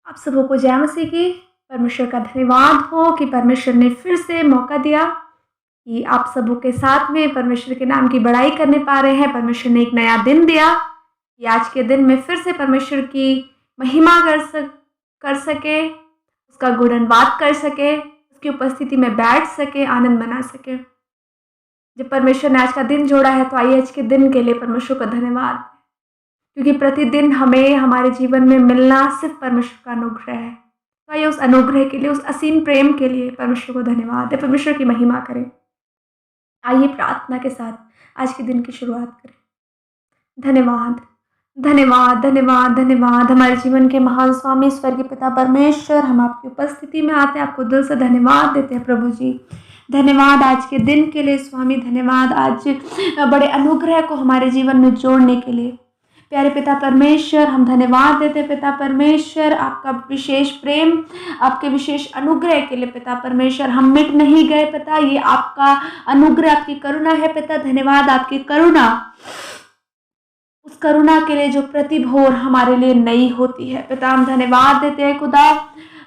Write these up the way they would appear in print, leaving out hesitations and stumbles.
आप सबों को जय मसीह की। परमेश्वर का धन्यवाद हो कि परमेश्वर ने फिर से मौका दिया कि आप सबों के साथ में परमेश्वर के नाम की बड़ाई करने पा रहे हैं। परमेश्वर ने एक नया दिन दिया कि आज के दिन में फिर से परमेश्वर की महिमा कर सके, उसका गुणगान कर सके, उसकी उपस्थिति में बैठ सके, आनंद मना सके। जब परमेश्वर ने आज का दिन जोड़ा है तो आइए आज के दिन के लिए परमेश्वर का धन्यवाद, क्योंकि प्रतिदिन हमें हमारे जीवन में मिलना सिर्फ परमेश्वर का अनुग्रह है। तो आइए उस अनुग्रह के लिए, उस असीम प्रेम के लिए परमेश्वर को धन्यवाद है, परमेश्वर की महिमा करें। आइए प्रार्थना के साथ आज के दिन की शुरुआत करें। धन्यवाद, धन्यवाद, धन्यवाद, धन्यवाद हमारे जीवन के महान स्वामी स्वर्गीय पिता परमेश्वर, हम आपकी उपस्थिति में आते हैं, आपको दिल से धन्यवाद देते हैं प्रभु जी। धन्यवाद आज के दिन के लिए स्वामी, धन्यवाद आज बड़े अनुग्रह को हमारे जीवन में जोड़ने के लिए। प्यारे पिता परमेश्वर, हम धन्यवाद देते हैं पिता परमेश्वर, आपका विशेष प्रेम, आपके विशेष अनुग्रह के लिए पिता परमेश्वर। हम मिट नहीं गए पिता, ये आपका अनुग्रह, आपकी करुणा है पिता। धन्यवाद आपकी करुणा, उस करुणा के लिए जो प्रतिभोर हमारे लिए नई होती है पिता। हम धन्यवाद देते हैं खुदा।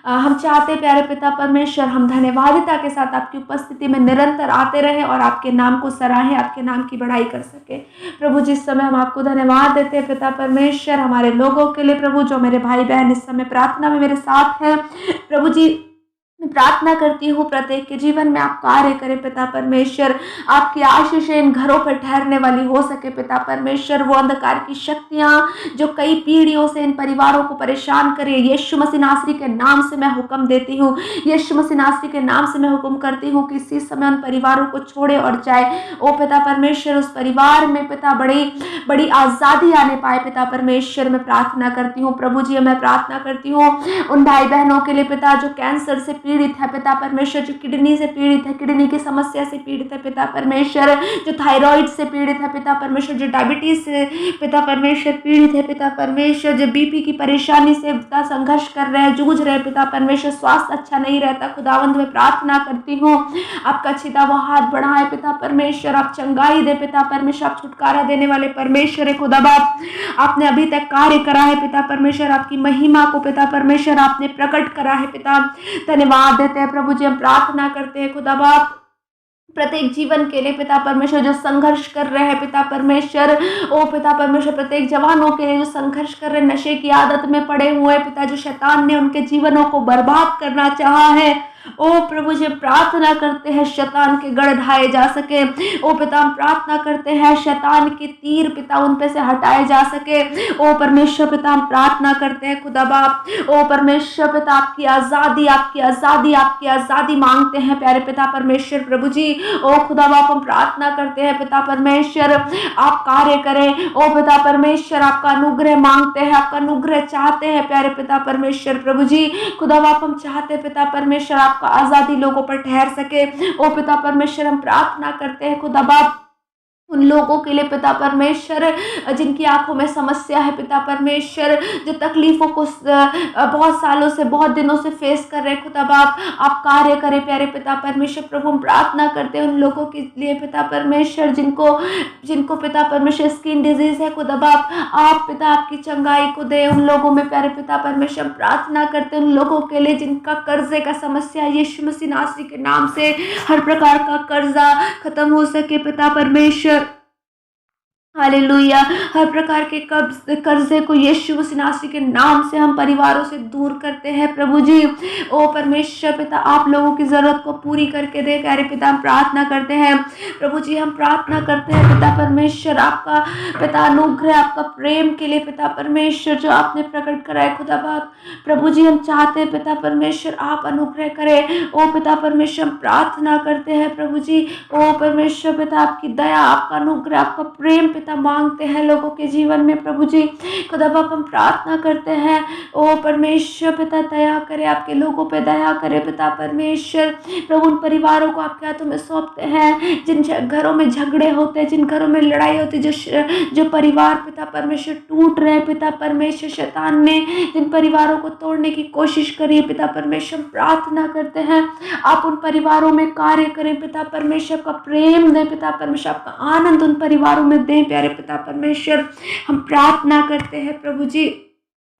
हम चाहते प्यारे पिता परमेश्वर, हम धन्यवादिता के साथ आपकी उपस्थिति में निरंतर आते रहें और आपके नाम को सराहें, आपके नाम की बड़ाई कर सके प्रभु। जिस समय हम आपको धन्यवाद देते हैं पिता परमेश्वर, हमारे लोगों के लिए प्रभु, जो मेरे भाई बहन इस समय प्रार्थना में मेरे साथ हैं प्रभु जी, मैं प्रार्थना करती हूँ प्रत्येक के जीवन में आप कार्य करें पिता परमेश्वर। आपकी आशीष इन घरों पर ठहरने वाली हो सके पिता परमेश्वर। वो अंधकार की शक्तियाँ जो कई पीढ़ियों से इन परिवारों को परेशान करे, यीशु मसीह नासरी के नाम से मैं हुक्म देती हूँ, यीशु मसीह नासरी के नाम से मैं हुक्म करती हूँ कि इसी समय उन परिवारों को छोड़े और जाए। ओ पिता परमेश्वर, उस परिवार में पिता बड़ी बड़ी आज़ादी आने पाए पिता परमेश्वर। मैं प्रार्थना करती हूँ प्रभु जी, मैं प्रार्थना करती हूँ उन भाई बहनों के लिए पिता जो कैंसर से पीड़ित है पिता परमेश्वर, जो किडनी से पीड़ित है, किडनी की समस्या से पीड़ित है पिता परमेश्वर, जो थायराइड से पीड़ित है पिता परमेश्वर, जो डायबिटीज से पिता परमेश्वर पीड़ित है पिता परमेश्वर, जो बीपी की परेशानी से पिता संघर्ष कर रहे हैं, जूझ रहे पिता परमेश्वर, स्वास्थ्य अच्छा नहीं रहता खुदावंद, मैं प्रार्थना करती हूँ आपका छिदा वो हाथ बढ़ाए पिता परमेश्वर, आप चंगाई दे पिता परमेश्वर, आप छुटकारा देने वाले परमेश्वर है खुदा बाप। आपने अभी तक कार्य करा है पिता परमेश्वर, आपकी महिमा को पिता परमेश्वर आपने प्रकट करा है पिता। धन्यवाद देते हैं प्रभु जी, हम प्रार्थना करते हैं खुदा बाप प्रत्येक जीवन के लिए पिता परमेश्वर जो संघर्ष कर रहे हैं पिता परमेश्वर। ओ पिता परमेश्वर, प्रत्येक जवानों के लिए जो संघर्ष कर रहे हैं, नशे की आदत में पड़े हुए पिता, जो शैतान ने उनके जीवनों को बर्बाद करना चाहा है, ओ प्रभु जी प्रार्थना करते हैं शैतान के गढ़ ढाए जा सके। ओ पिता हम प्रार्थना करते हैं शैतान के तीर पिता उन पे से हटाए जा सके। ओ परमेश्वर पिता हम प्रार्थना करते हैं खुदा बाप, ओ परमेश्वर पिता आपकी आज़ादी, आपकी आज़ादी, आपकी आज़ादी मांगते हैं प्यारे पिता परमेश्वर प्रभु जी। ओ खुदा बाप हम प्रार्थना करते हैं पिता परमेश्वर, आप कार्य करें। ओ पिता परमेश्वर आपका अनुग्रह मांगते हैं, आपका अनुग्रह चाहते हैं प्यारे पिता परमेश्वर प्रभु जी। खुदा बाप हम चाहते हैं पिता परमेश्वर आपका आज़ादी लोगों पर ठहर सके। ओ पिता परमेश्वर हम प्रार्थना करते हैं खुदा बाप उन लोगों के लिए पिता परमेश्वर जिनकी आंखों में समस्या है पिता परमेश्वर, जो तकलीफों को बहुत सालों से, बहुत दिनों से फेस कर रहे खुदा बाप, आप कार्य करें प्यारे पिता परमेश्वर प्रभु। हम प्रार्थना करते हैं उन लोगों के लिए पिता परमेश्वर जिनको पिता परमेश्वर स्किन डिजीज है खुदा बाप, आप पिता आपकी चंगाई को दे उन लोगों में प्यारे पिता परमेश्वर। हम प्रार्थना करते हैं उन लोगों के लिए जिनका कर्जे का समस्या है, यीशु मसीह नासरी के नाम से हर प्रकार का कर्जा खत्म हो सके पिता परमेश्वर। हालेलुया, हर प्रकार के कर्जे को यीशु मसीह नासरी के नाम से हम परिवारों से दूर करते हैं प्रभु जी। ओ परमेश्वर पिता आप लोगों की ज़रूरत को पूरी करके दे प्यारे पिता, हम प्रार्थना करते हैं प्रभु जी। हम प्रार्थना करते हैं पिता परमेश्वर आपका पिता अनुग्रह, आपका प्रेम के लिए पिता परमेश्वर जो आपने प्रकट करा है खुदा बाप प्रभु जी। हम चाहते हैं पिता परमेश्वर आप अनुग्रह करें। ओ पिता परमेश्वर हम प्रार्थना करते हैं प्रभु जी। ओ परमेश्वर पिता आपकी दया, आपका अनुग्रह, आपका प्रेम पिता मांगते हैं लोगों के जीवन में प्रभु जी। खुदा बाप हम प्रार्थना करते हैं ओ परमेश्वर पिता दया करे, आपके लोगों पे दया करे पिता परमेश्वर प्रभु। उन परिवारों को आपके हाथों में सौंपते हैं जिन घरों में झगड़े होते हैं, जिन घरों में लड़ाई होती है, जो परिवार पिता परमेश्वर टूट रहे पिता परमेश्वर, शैतान ने जिन परिवारों को तोड़ने की कोशिश करी है पिता परमेश्वर, प्रार्थना करते हैं आप उन परिवारों में कार्य करें पिता परमेश्वर, का प्रेम दें पिता परमेश्वर, आपका आनंद उन परिवारों में दें प्यारे पिता परमेश्वर। हम प्रार्थना करते हैं प्रभु जी।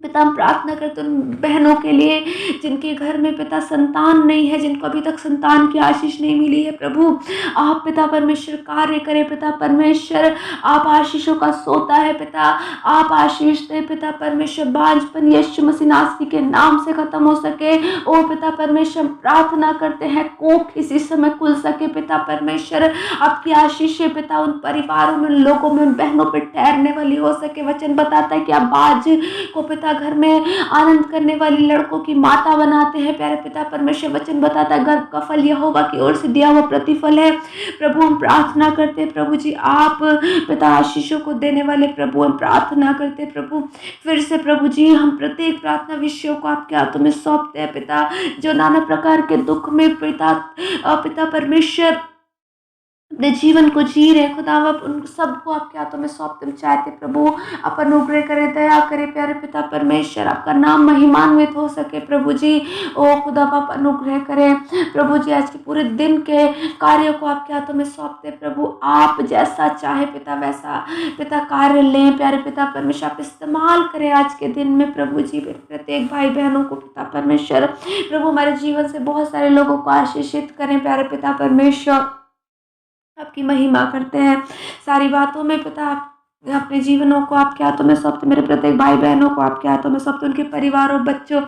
पिता हम प्रार्थना करते हैं उन बहनों के लिए जिनके घर में पिता संतान नहीं है, जिनको अभी तक संतान की आशीष नहीं मिली है। प्रभु आप पिता परमेश्वर कार्य करें। पिता परमेश्वर आप आशीषों का सोता है। पिता आप आशीष दें। पिता परमेश्वर बांझपन यीशु मसीह नासरी के नाम से खत्म हो सके। ओ पिता परमेश्वर हम प्रार्थना करते हैं कोख इसी समय खुल सके। पिता परमेश्वर आपकी आशीषें पिता उन परिवारों में, उन लोगों में, उन बहनों पर ठहरने वाली हो सके। वचन बताता है कि आप बाज को पिता घर में आनंद करने वाली लड़कों की माता बनाते हैं। प्यारे पिता परमेश्वर वचन बताता है गर्भ का फल यहोवा की ओर से दिया हुआ प्रतिफल है। प्रभु हम प्रार्थना करते हैं प्रभु जी आप पिता आशीषों को देने वाले प्रभु हम प्रार्थना करते हैं प्रभु फिर से प्रभु जी हम प्रत्येक प्रार्थना विषयों को आपके हाथों में सौंपते हैं पिता, जो नाना प्रकार के दुख में पिता परमेश्वर अपने जीवन को जी रहे खुदा आप उन सबको आपके हाथों में सौंपते हम चाहते प्रभु आप अनुग्रह करें, दया करें। प्यारे पिता परमेश्वर आपका नाम महिमान्वित हो सके प्रभु जी। ओ खुदा आप अनुग्रह करें प्रभु जी। आज के पूरे दिन के कार्यों को आपके हाथों में सौंपते प्रभु, आप जैसा चाहे पिता वैसा पिता कार्य लें। प्यारे पिता परमेश्वर आप इस्तेमाल करें आज के दिन में प्रभु जी। प्रत्येक भाई बहनों को पिता परमेश्वर प्रभु हमारे जीवन से बहुत सारे लोगों को आशीषित करें। प्यारे पिता परमेश्वर आपकी महिमा करते हैं सारी बातों में पिता। आप अपने जीवनों को आपके हाथों में सौंपते, मेरे प्रत्येक भाई बहनों को आपके हाथों में सौंपते, उनके परिवारों बच्चों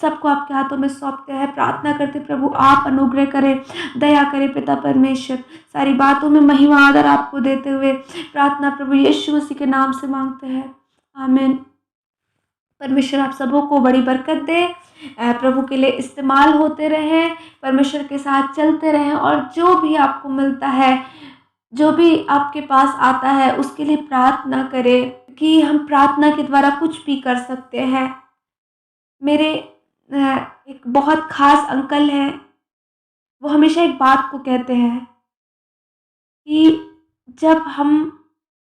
सबको आपके हाथों में सौंपते हैं। प्रार्थना करते प्रभु आप अनुग्रह करें, दया करें पिता परमेश्वर। सारी बातों में महिमा आदर आपको देते हुए प्रार्थना प्रभु यीशु मसीह के नाम से मांगते हैं, आमीन। परमेश्वर आप सबों को बड़ी बरकत दे, प्रभु के लिए इस्तेमाल होते रहें, परमेश्वर के साथ चलते रहें और जो भी आपको मिलता है, जो भी आपके पास आता है उसके लिए प्रार्थना करें कि हम प्रार्थना के द्वारा कुछ भी कर सकते हैं। मेरे एक बहुत ख़ास अंकल हैं, वो हमेशा एक बात को कहते हैं कि जब हम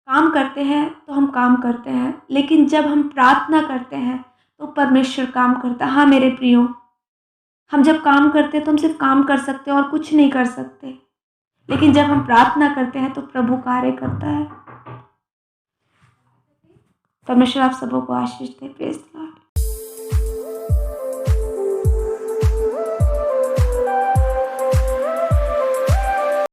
काम करते हैं तो हम काम करते हैं, लेकिन जब हम प्रार्थना करते हैं तो परमेश्वर काम करता है। हाँ मेरे प्रियो, हम जब काम करते हैं तो हम सिर्फ काम कर सकते हैं और कुछ नहीं कर सकते, लेकिन जब हम प्रार्थना करते हैं तो प्रभु कार्य करता है। परमेश्वर आप सबों को आशीष दे। Praise the Lord.